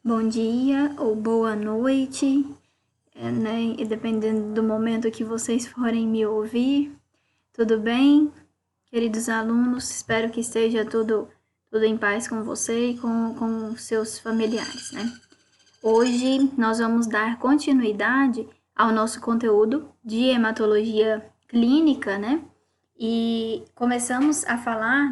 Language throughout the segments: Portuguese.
bom dia ou boa noite, né? E dependendo do momento que vocês forem me ouvir. Tudo bem, queridos alunos? Espero que esteja tudo em paz com você e com seus familiares, né? Hoje nós vamos dar continuidade ao nosso conteúdo de hematologia clínica, né? E começamos a falar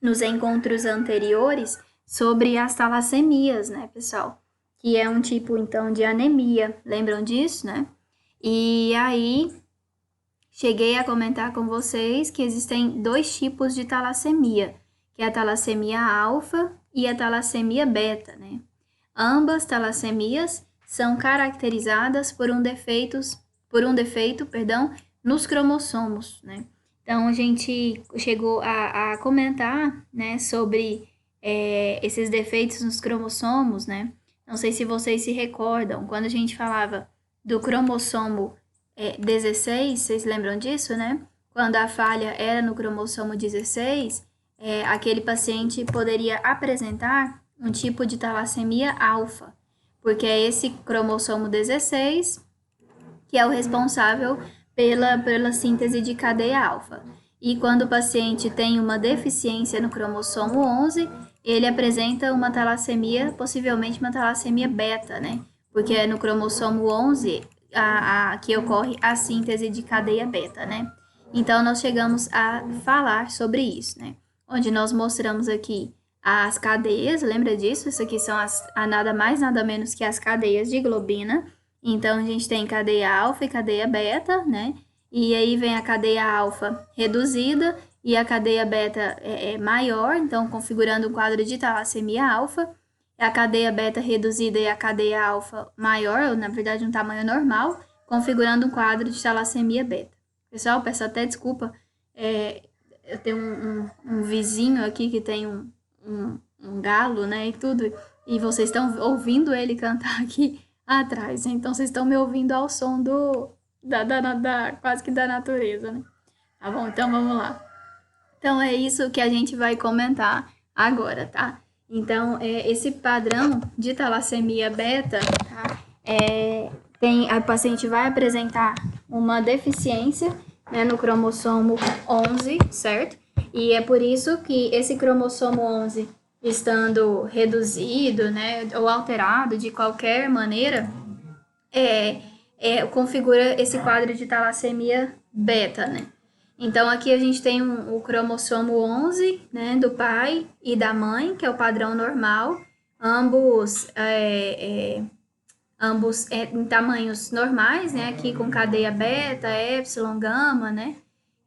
nos encontros anteriores sobre as talassemias, né, pessoal? Que é um tipo, então, de anemia. Lembram disso, né? E aí, cheguei a comentar com vocês que existem dois tipos de talassemia, que é a talassemia alfa e a talassemia beta, né? Ambas talassemias são caracterizadas por um defeito, nos cromossomos, né? Então, a gente chegou a comentar, né, sobre esses defeitos nos cromossomos, né? Não sei se vocês se recordam, quando a gente falava do cromossomo 16, vocês lembram disso, né? Quando a falha era no cromossomo 16, aquele paciente poderia apresentar um tipo de talassemia alfa, porque é esse cromossomo 16 que é o responsável pela síntese de cadeia alfa. E quando o paciente tem uma deficiência no cromossomo 11, ele apresenta uma talassemia, possivelmente uma talassemia beta, né? Porque é no cromossomo 11 que ocorre a síntese de cadeia beta, né? Então, nós chegamos a falar sobre isso, né? Onde nós mostramos aqui as cadeias, lembra disso? Isso aqui são nada mais, nada menos que as cadeias de globina. Então, a gente tem cadeia alfa e cadeia beta, né? E aí vem a cadeia alfa reduzida e a cadeia beta maior, então configurando um quadro de talassemia alfa. A cadeia beta reduzida e a cadeia alfa maior, ou na verdade um tamanho normal, configurando um quadro de talassemia beta. Pessoal, peço até desculpa, eu tenho um vizinho aqui que tem um galo, né, e tudo, e vocês estão ouvindo ele cantar aqui atrás, então vocês estão me ouvindo ao som quase que da natureza, né? Tá bom, então vamos lá. Então é isso que a gente vai comentar agora, tá? Então, esse padrão de talassemia beta, tá? A paciente vai apresentar uma deficiência, né, no cromossomo 11, certo? E é por isso que esse cromossomo 11, estando reduzido, né, ou alterado de qualquer maneira, configura esse quadro de talassemia beta, né? Então, aqui a gente tem o cromossomo 11, né, do pai e da mãe, que é o padrão normal, ambos em tamanhos normais, né, aqui com cadeia beta, epsilon, gama, né,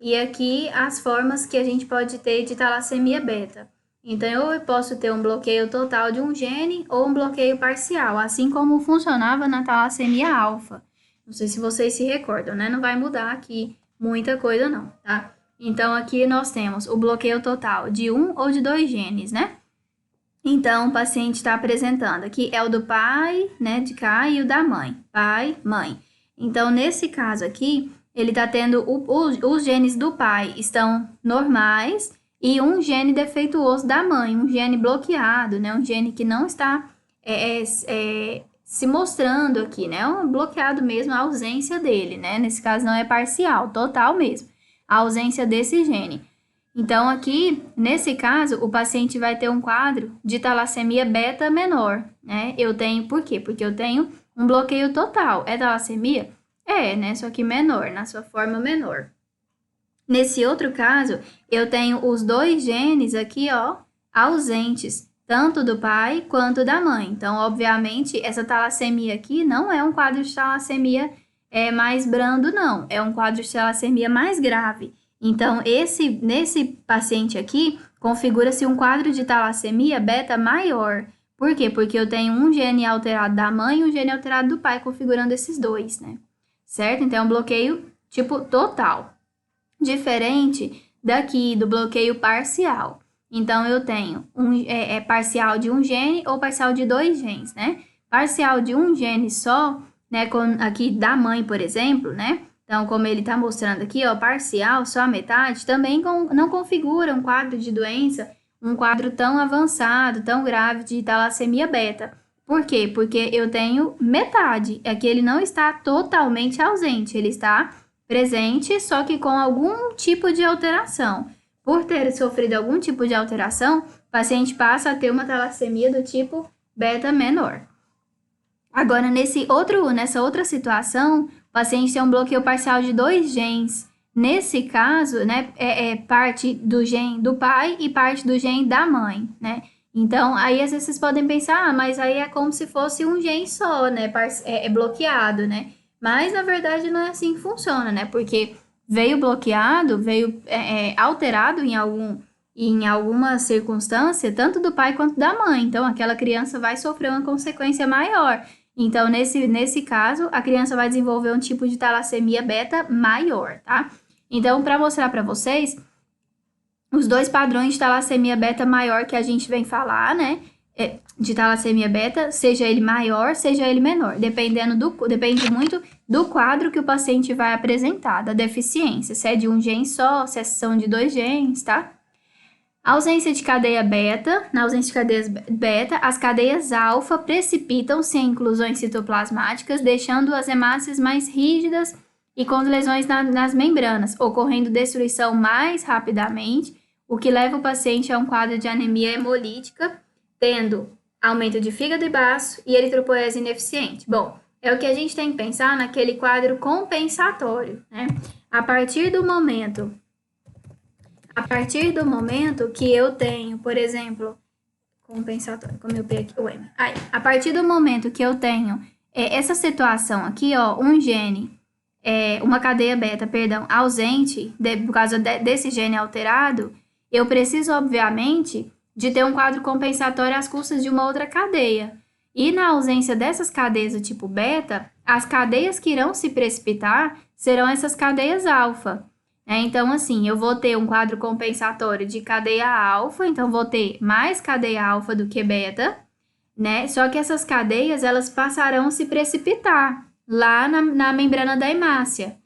e aqui as formas que a gente pode ter de talassemia beta. Então, eu posso ter um bloqueio total de um gene ou um bloqueio parcial, assim como funcionava na talassemia alfa. Não sei se vocês se recordam, né? Não vai mudar aqui muita coisa não, tá? Então, aqui nós temos o bloqueio total de um ou de dois genes, né? Então, o paciente está apresentando aqui é o do pai, né, de cá, e o da mãe. Pai, mãe. Então, nesse caso aqui, ele está tendo os genes do pai estão normais e um gene defeituoso da mãe, um gene bloqueado, né, um gene que não está se mostrando aqui, né? Bloqueado mesmo a ausência dele, né? Nesse caso não é parcial, total mesmo. A ausência desse gene. Então, aqui, nesse caso, o paciente vai ter um quadro de talassemia beta menor, né? Por quê? Porque eu tenho um bloqueio total. É talassemia? É, né? Só que menor, na sua forma menor. Nesse outro caso, eu tenho os dois genes aqui, ó, ausentes, tanto do pai quanto da mãe. Então, obviamente, essa talassemia aqui não é um quadro de talassemia mais brando, não. É um quadro de talassemia mais grave. Então, nesse paciente aqui, configura-se um quadro de talassemia beta maior. Por quê? Porque eu tenho um gene alterado da mãe e um gene alterado do pai, configurando esses dois, né? Certo? Então, é um bloqueio tipo total. Diferente daqui do bloqueio parcial. Então, eu tenho parcial de um gene ou parcial de dois genes, né? Parcial de um gene só, né? Aqui da mãe, por exemplo, né? Então, como ele está mostrando aqui, ó, parcial, só a metade, também não configura um quadro de doença um quadro tão avançado, tão grave de talassemia beta. Por quê? Porque eu tenho metade. É que ele não está totalmente ausente, ele está presente, só que com algum tipo de alteração. Por ter sofrido algum tipo de alteração, o paciente passa a ter uma talassemia do tipo beta menor. Agora, nessa outra situação, o paciente tem um bloqueio parcial de 2 genes. Nesse caso, né, é parte do gene do pai e parte do gene da mãe, né? Então, aí às vezes vocês podem pensar, mas aí é como se fosse um gene só, né? É bloqueado, né? Mas, na verdade, não é assim que funciona, né? Porque veio bloqueado, veio alterado em alguma circunstância, tanto do pai quanto da mãe. Então, aquela criança vai sofrer uma consequência maior. Então, nesse caso, a criança vai desenvolver um tipo de talassemia beta maior, tá? Então, para mostrar para vocês, os 2 padrões de talassemia beta maior que a gente vem falar, né? De talassemia beta, seja ele maior, seja ele menor, depende muito do quadro que o paciente vai apresentar, da deficiência, se é de um gene só, se são de 2 genes, tá? Ausência de cadeia beta. Na ausência de cadeias beta, as cadeias alfa precipitam-se em inclusões citoplasmáticas, deixando as hemácias mais rígidas e com lesões nas membranas, ocorrendo destruição mais rapidamente, o que leva o paciente a um quadro de anemia hemolítica, tendo aumento de fígado e baço e eritropoese ineficiente. Bom, é o que a gente tem que pensar naquele quadro compensatório, né? A partir do momento que eu tenho, por exemplo, compensatório, como eu peguei aqui o M. Aí, a partir do momento que eu tenho essa situação aqui, ó, um gene, uma cadeia beta, perdão, ausente, por causa desse gene alterado, eu preciso, obviamente, de ter um quadro compensatório às custas de uma outra cadeia. E na ausência dessas cadeias do tipo beta, as cadeias que irão se precipitar serão essas cadeias alfa. Então, assim, eu vou ter um quadro compensatório de cadeia alfa, então vou ter mais cadeia alfa do que beta, né? Só que essas cadeias, elas passarão a se precipitar lá na membrana da hemácia.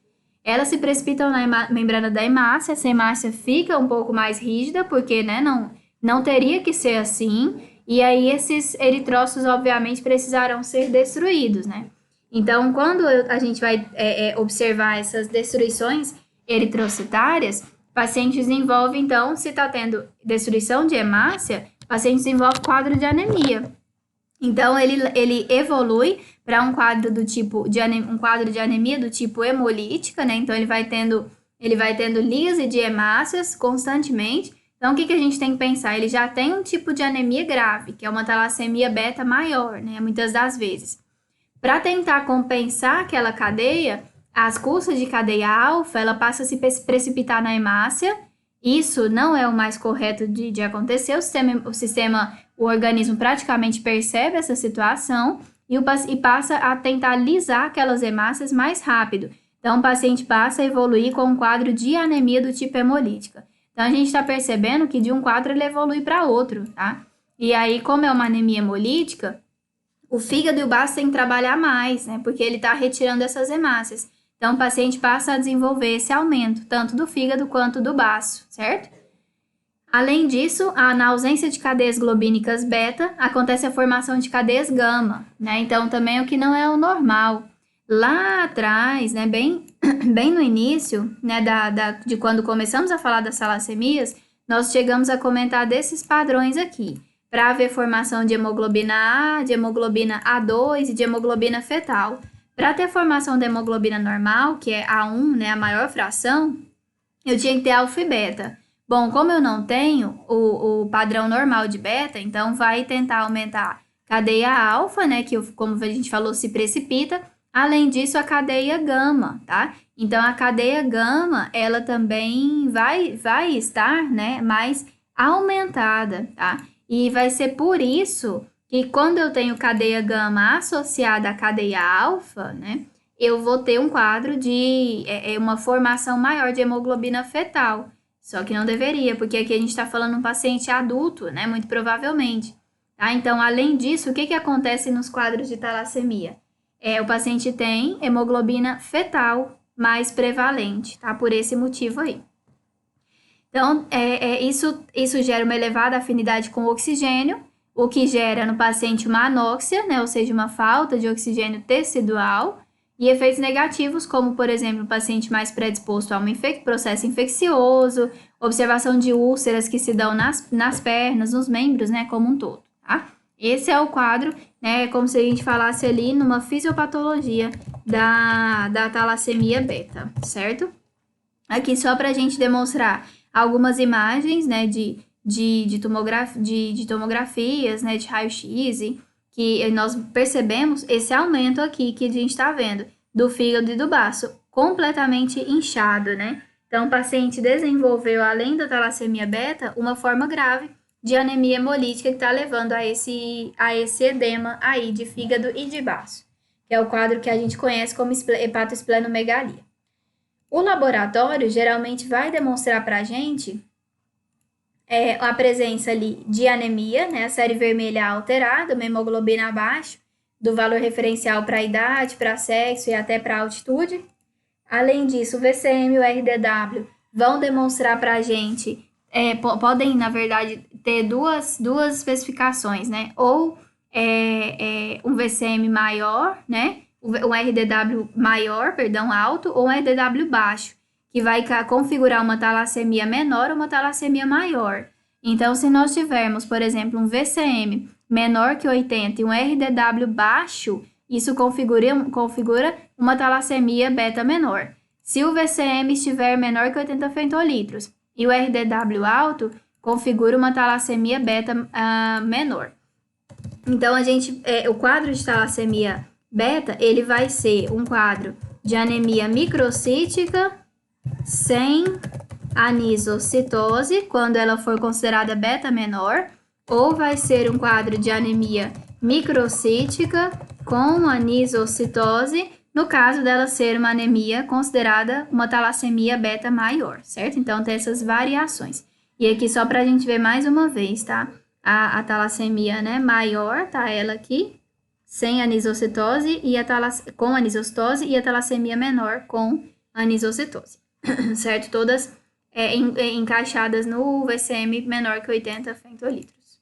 Elas se precipitam na membrana da hemácia, essa hemácia fica um pouco mais rígida, porque, né, não teria que ser assim, e aí esses eritrócitos, obviamente, precisarão ser destruídos, né? Então, quando a gente vai observar essas destruições eritrocitárias, o paciente desenvolve, então, se está tendo destruição de hemácia, o paciente desenvolve quadro de anemia. Então, ele evolui para um quadro um quadro de anemia do tipo hemolítica, né? Então, ele vai tendo lise de hemácias constantemente. Então, o que a gente tem que pensar? Ele já tem um tipo de anemia grave, que é uma talassemia beta maior, né? Muitas das vezes. Para tentar compensar aquela cadeia, as custas de cadeia alfa, ela passa a se precipitar na hemácia. Isso não é o mais correto de acontecer. O organismo praticamente percebe essa situação e passa a tentar lisar aquelas hemácias mais rápido. Então, o paciente passa a evoluir com um quadro de anemia do tipo hemolítica. Então, a gente está percebendo que de um quadro ele evolui para outro, tá? E aí, como é uma anemia hemolítica, o fígado e o baço têm que trabalhar mais, né? Porque ele está retirando essas hemácias. Então, o paciente passa a desenvolver esse aumento, tanto do fígado quanto do baço, certo? Além disso, na ausência de cadeias globínicas beta, acontece a formação de cadeias gama, né? Então, também o que não é o normal. Lá atrás, né, bem no início, né, de quando começamos a falar das talassemias, nós chegamos a comentar desses padrões aqui, para haver formação de hemoglobina A, de hemoglobina A2 e de hemoglobina fetal. Para ter formação da hemoglobina normal, que é A1, né, a maior fração, eu tinha que ter alfa e beta. Bom, como eu não tenho o padrão normal de beta, então vai tentar aumentar cadeia alfa, né, que como a gente falou, se precipita. Além disso, a cadeia gama, tá? Então, a cadeia gama, ela também vai estar, né, mais aumentada, tá? E vai ser por isso que quando eu tenho cadeia gama associada à cadeia alfa, né, eu vou ter um quadro de uma formação maior de hemoglobina fetal. Só que não deveria, porque aqui a gente está falando de um paciente adulto, né, muito provavelmente. Tá? Então, além disso, o que acontece nos quadros de talassemia? O paciente tem hemoglobina fetal mais prevalente, tá? Por esse motivo aí. Então, isso gera uma elevada afinidade com o oxigênio, o que gera no paciente uma anóxia, né, ou seja, uma falta de oxigênio tecidual, e efeitos negativos, como, por exemplo, o paciente mais predisposto a um processo infeccioso, observação de úlceras que se dão nas pernas, nos membros, né, como um todo, tá? Esse é o quadro, né, como se a gente falasse ali numa fisiopatologia da talassemia beta, certo? Aqui só para a gente demonstrar algumas imagens, né, de tomografias, né, de raio-x, que nós percebemos esse aumento aqui que a gente está vendo do fígado e do baço, completamente inchado, né? Então, o paciente desenvolveu, além da talassemia beta, uma forma grave de anemia hemolítica que está levando a esse edema aí de fígado e de baço, que é o quadro que a gente conhece como hepatoesplenomegalia. O laboratório geralmente vai demonstrar para a gente a presença ali de anemia, né, a série vermelha alterada, uma hemoglobina abaixo do valor referencial para a idade, para sexo e até para a altitude. Além disso, o VCM e o RDW vão demonstrar para a gente, podem, na verdade, ter duas especificações, né, ou um VCM maior, né, um RDW maior, perdão, alto, ou um RDW baixo, que vai configurar uma talassemia menor ou uma talassemia maior. Então, se nós tivermos, por exemplo, um VCM menor que 80 e um RDW baixo, isso configura uma talassemia beta menor. Se o VCM estiver menor que 80 femtolitros e o RDW alto, configura uma talassemia beta menor. Então, o quadro de talassemia beta, ele vai ser um quadro de anemia microcítica sem anisocitose, quando ela for considerada beta menor, ou vai ser um quadro de anemia microcítica com anisocitose, no caso dela ser uma anemia considerada uma talassemia beta maior, certo? Então, tem essas variações. E aqui, só para a gente ver mais uma vez, tá? A talassemia, né, maior, tá ela aqui, sem anisocitose, com anisocitose, e a talassemia menor com anisocitose, certo? Todas encaixadas no VCM menor que 80 femtolitros.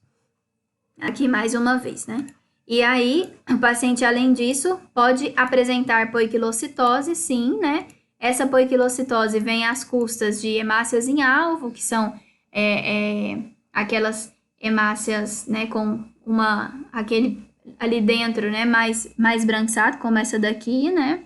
Aqui mais uma vez, né? E aí, o paciente, além disso, pode apresentar poiquilocitose, sim, né? Essa poiquilocitose vem às custas de hemácias em alvo, que são aquelas hemácias, né, com aquele ali dentro, né, mais branquiçado, como essa daqui, né?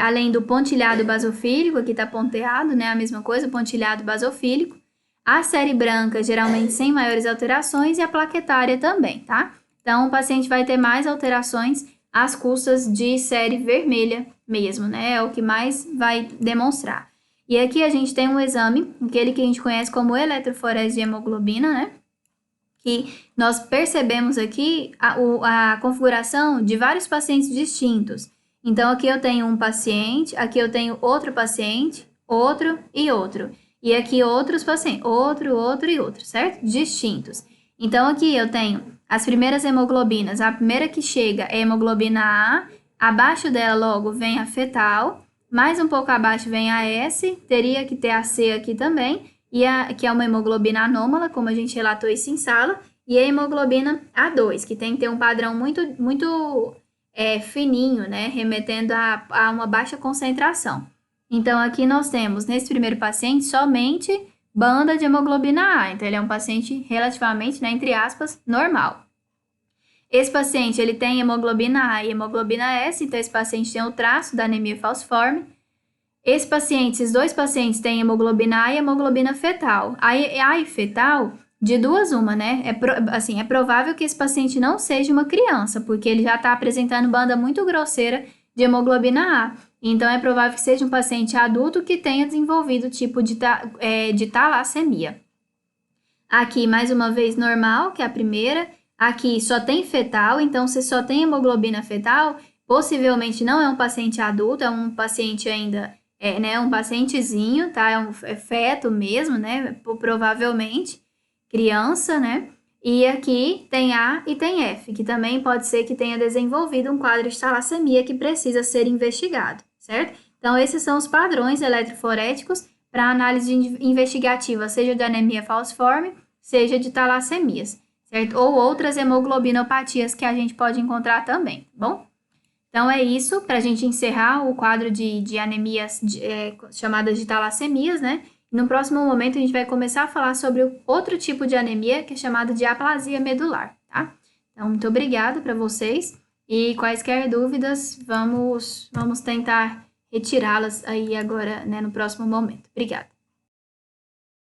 Além do pontilhado basofílico, aqui tá ponteado, né, a mesma coisa, pontilhado basofílico. A série branca, geralmente sem maiores alterações, e a plaquetária também, tá? Então, o paciente vai ter mais alterações às custas de série vermelha mesmo, né? É o que mais vai demonstrar. E aqui a gente tem um exame, aquele que a gente conhece como eletroforese de hemoglobina, né? Que nós percebemos aqui a configuração de vários pacientes distintos. Então, aqui eu tenho um paciente, aqui eu tenho outro paciente, outro e outro. E aqui outros pacientes, outro e outro, certo? Distintos. Então, aqui eu tenho as primeiras hemoglobinas. A primeira que chega é a hemoglobina A, abaixo dela logo vem a fetal, mais um pouco abaixo vem a S, teria que ter a C aqui também, que é uma hemoglobina anômala, como a gente relatou isso em sala, e a hemoglobina A2, que tem que ter um padrão muito fininho, né, remetendo a uma baixa concentração. Então, aqui nós temos, nesse primeiro paciente, somente banda de hemoglobina A. Então, ele é um paciente relativamente, né, entre aspas, normal. Esse paciente, ele tem hemoglobina A e hemoglobina S, então esse paciente tem o traço da anemia falciforme. Esses dois pacientes têm hemoglobina A e hemoglobina fetal. A e fetal, de duas uma, né? É provável que esse paciente não seja uma criança, porque ele já está apresentando banda muito grosseira de hemoglobina A. Então, é provável que seja um paciente adulto que tenha desenvolvido o tipo de talassemia. Aqui, mais uma vez, normal, que é a primeira. Aqui só tem fetal, então se só tem hemoglobina fetal, possivelmente não é um paciente adulto, é um paciente ainda, né, um pacientezinho, tá? É feto mesmo, né? Provavelmente criança, né? E aqui tem A e tem F, que também pode ser que tenha desenvolvido um quadro de talassemia que precisa ser investigado, certo? Então, esses são os padrões eletroforéticos para análise investigativa, seja de anemia falciforme, seja de talassemias, certo? Ou outras hemoglobinopatias que a gente pode encontrar também, tá bom? Então, é isso, para a gente encerrar o quadro de anemias chamadas de talassemias, né? No próximo momento, a gente vai começar a falar sobre outro tipo de anemia, que é chamada de aplasia medular, tá? Então, muito obrigada para vocês. E quaisquer dúvidas, vamos tentar retirá-las aí agora, né, no próximo momento. Obrigada.